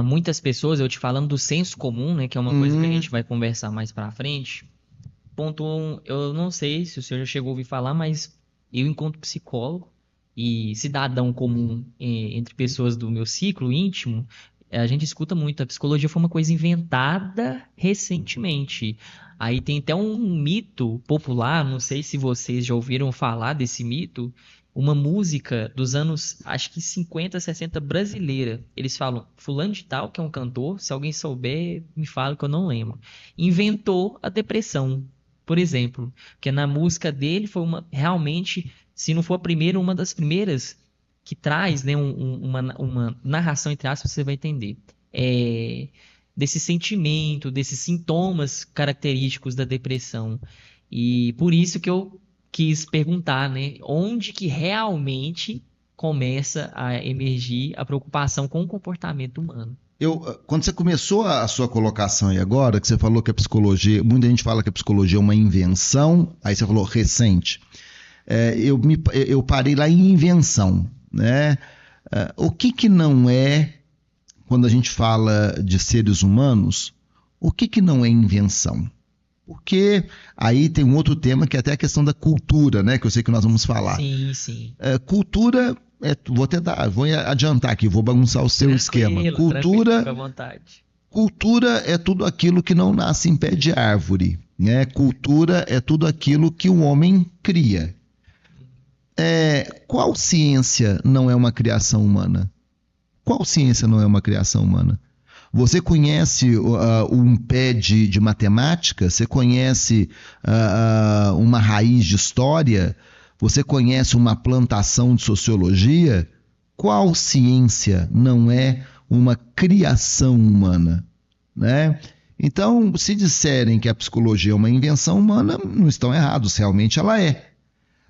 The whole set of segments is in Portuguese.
muitas pessoas, eu te falando do senso comum, né, que é uma coisa que a gente vai conversar mais pra frente, pontuam, eu não sei se o senhor já chegou a ouvir falar, mas eu, enquanto psicólogo e cidadão comum entre pessoas do meu ciclo íntimo, a gente escuta muito. A psicologia foi uma coisa inventada recentemente. Aí tem até um mito popular, não sei se vocês já ouviram falar desse mito, uma música dos anos, acho que 50, 60 brasileira. Eles falam, fulano de tal, que é um cantor, se alguém souber, me fala que eu não lembro. Inventou a depressão, por exemplo, que na música dele foi realmente, se não for a primeira, uma das primeiras que traz, né, uma narração, entre aspas, você vai entender. É, desse sentimento, desses sintomas característicos da depressão. E por isso que eu quis perguntar, né, onde que realmente começa a emergir a preocupação com o comportamento humano. Quando você começou a sua colocação aí agora, que você falou que a psicologia, muita gente fala que a psicologia é uma invenção, aí você falou recente. Eu parei lá em invenção, né? O que não é, quando a gente fala de seres humanos, o que não é invenção? Porque aí tem um outro tema que é até a questão da cultura, né? Que eu sei que nós vamos falar. Sim, sim. Cultura, vou adiantar aqui, vou bagunçar o seu esquema. Fica à vontade. Cultura é tudo aquilo que não nasce em pé de árvore, né? Cultura é tudo aquilo que o homem cria. Qual ciência não é uma criação humana? Qual ciência não é uma criação humana? Você conhece um pé de matemática? Você conhece uma raiz de história? Você conhece uma plantação de sociologia? Qual ciência não é uma criação humana, né? Então, se disserem que a psicologia é uma invenção humana, não estão errados, realmente ela é.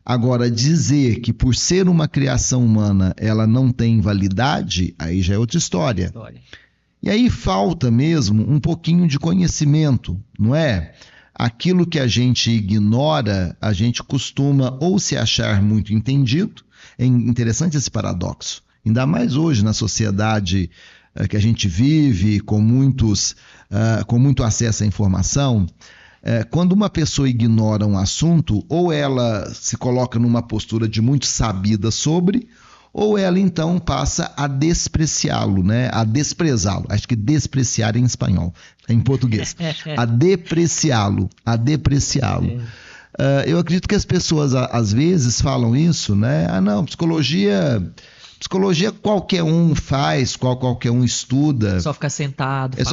Agora, dizer que por ser uma criação humana ela não tem validade, aí já é outra história. E aí falta mesmo um pouquinho de conhecimento, não é? Aquilo que a gente ignora, a gente costuma ou se achar muito entendido. É interessante esse paradoxo. Ainda mais hoje na sociedade que a gente vive, com muito acesso à informação. Quando uma pessoa ignora um assunto, ou ela se coloca numa postura de muito sabida sobre, ou ela então passa a despreciá-lo, né? A desprezá-lo. Acho que despreciar em espanhol, em português. A depreciá-lo. Eu acredito que as pessoas às vezes falam isso, né? Não, psicologia qualquer um faz, qualquer um estuda. Só ficar sentado, é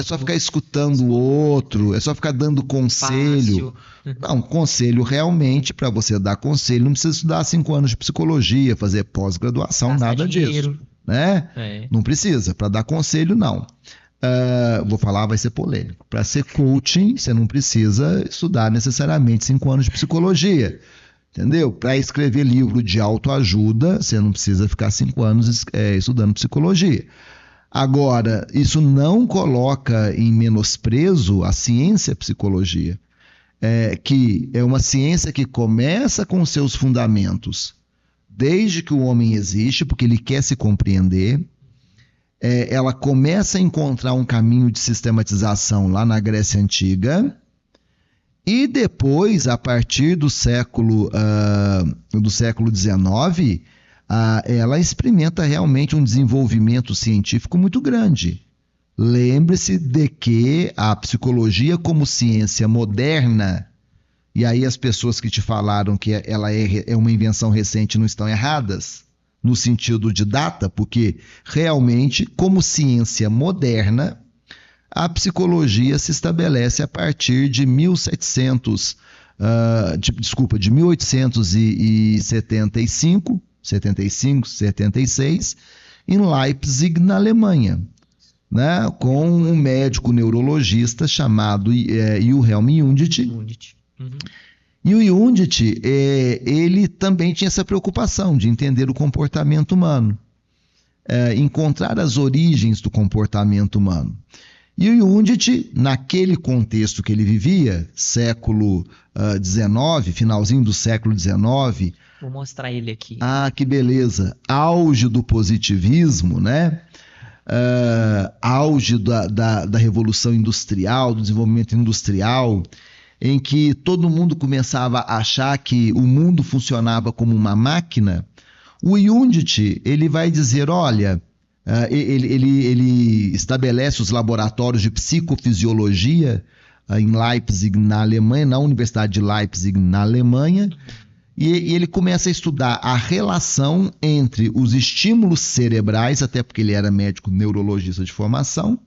só ficar escutando o outro, é só ficar dando conselho. Não, conselho realmente, para você dar conselho, não precisa estudar 5 anos de psicologia, fazer pós-graduação, nada disso. Né? Não precisa, para dar conselho não. Vou falar, vai ser polêmico. Para ser coaching, você não precisa estudar necessariamente 5 anos de psicologia. Entendeu? Para escrever livro de autoajuda, você não precisa ficar 5 anos estudando psicologia. Agora, isso não coloca em menosprezo a ciência psicologia, que é uma ciência que começa com seus fundamentos desde que o homem existe, porque ele quer se compreender. Ela começa a encontrar um caminho de sistematização lá na Grécia Antiga. E depois, a partir do século XIX, ela experimenta realmente um desenvolvimento científico muito grande. Lembre-se de que a psicologia como ciência moderna, e aí as pessoas que te falaram que ela é uma invenção recente não estão erradas, no sentido de data, porque realmente, como ciência moderna, a psicologia se estabelece a partir de 1875, 76, em Leipzig, na Alemanha, né, com um médico neurologista chamado Wilhelm Jundt. E o Jundt, ele também tinha essa preocupação de entender o comportamento humano, encontrar as origens do comportamento humano. E o Jundt, naquele contexto que ele vivia, século XIX, finalzinho do século XIX... Vou mostrar ele aqui. Que beleza! Auge do positivismo, né? auge da Revolução Industrial, do desenvolvimento industrial, em que todo mundo começava a achar que o mundo funcionava como uma máquina, o Jungwirth, ele vai dizer, olha, ele estabelece os laboratórios de psicofisiologia em Leipzig, na Alemanha, na Universidade de Leipzig, na Alemanha, e ele começa a estudar a relação entre os estímulos cerebrais, até porque ele era médico neurologista de formação,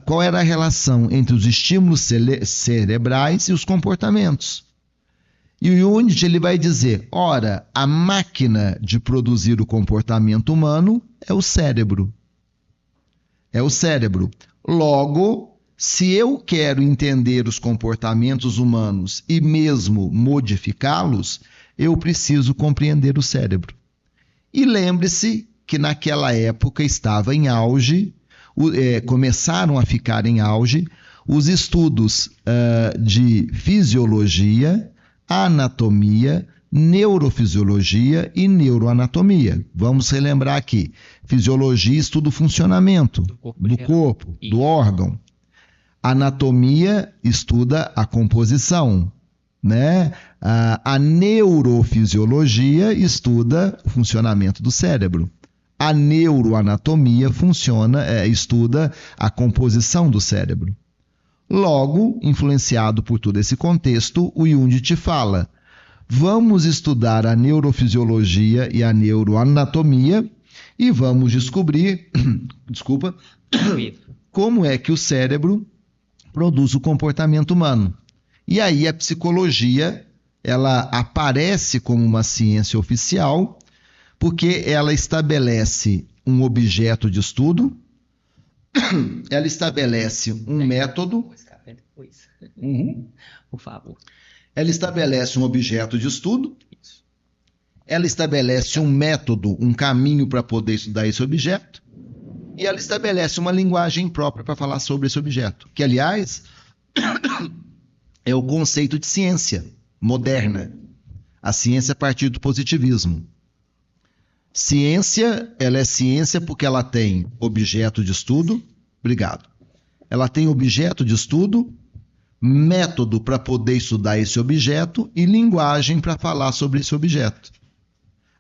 qual era a relação entre os estímulos cerebrais e os comportamentos. E o Jungwirth, ele vai dizer, ora, a máquina de produzir o comportamento humano é o cérebro. É o cérebro. Logo, se eu quero entender os comportamentos humanos e mesmo modificá-los, eu preciso compreender o cérebro. E lembre-se que naquela época estava em auge, começaram a ficar em auge os estudos de fisiologia, anatomia, neurofisiologia e neuroanatomia. Vamos relembrar aqui. Fisiologia estuda o funcionamento do corpo, do órgão. Anatomia estuda a composição, né? A neurofisiologia estuda o funcionamento do cérebro. A neuroanatomia estuda a composição do cérebro. Logo, influenciado por todo esse contexto, o Jungwirth fala: vamos estudar a neurofisiologia e a neuroanatomia e vamos descobrir, como é que o cérebro produz o comportamento humano. E aí a psicologia, ela aparece como uma ciência oficial, porque ela estabelece um objeto de estudo, ela estabelece um método. Por favor. Ela estabelece um objeto de estudo, ela estabelece um método, um caminho para poder estudar esse objeto, e ela estabelece uma linguagem própria para falar sobre esse objeto, que, aliás, é o conceito de ciência moderna. A ciência a partir do positivismo. Ciência, ela é ciência porque ela tem objeto de estudo, ela tem objeto de estudo, método para poder estudar esse objeto e linguagem para falar sobre esse objeto.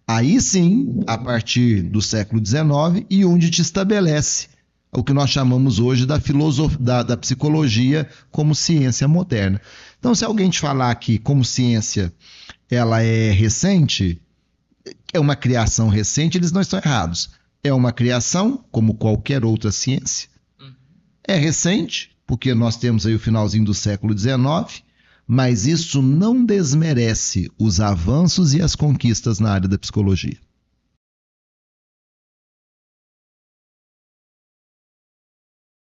Aí sim, a partir do século XIX, Jungwirth estabelece o que nós chamamos hoje da psicologia como ciência moderna. Então, se alguém te falar que como ciência ela é recente, é uma criação recente, eles não estão errados. É uma criação, como qualquer outra ciência. É recente, porque nós temos aí o finalzinho do século XIX, mas isso não desmerece os avanços e as conquistas na área da psicologia.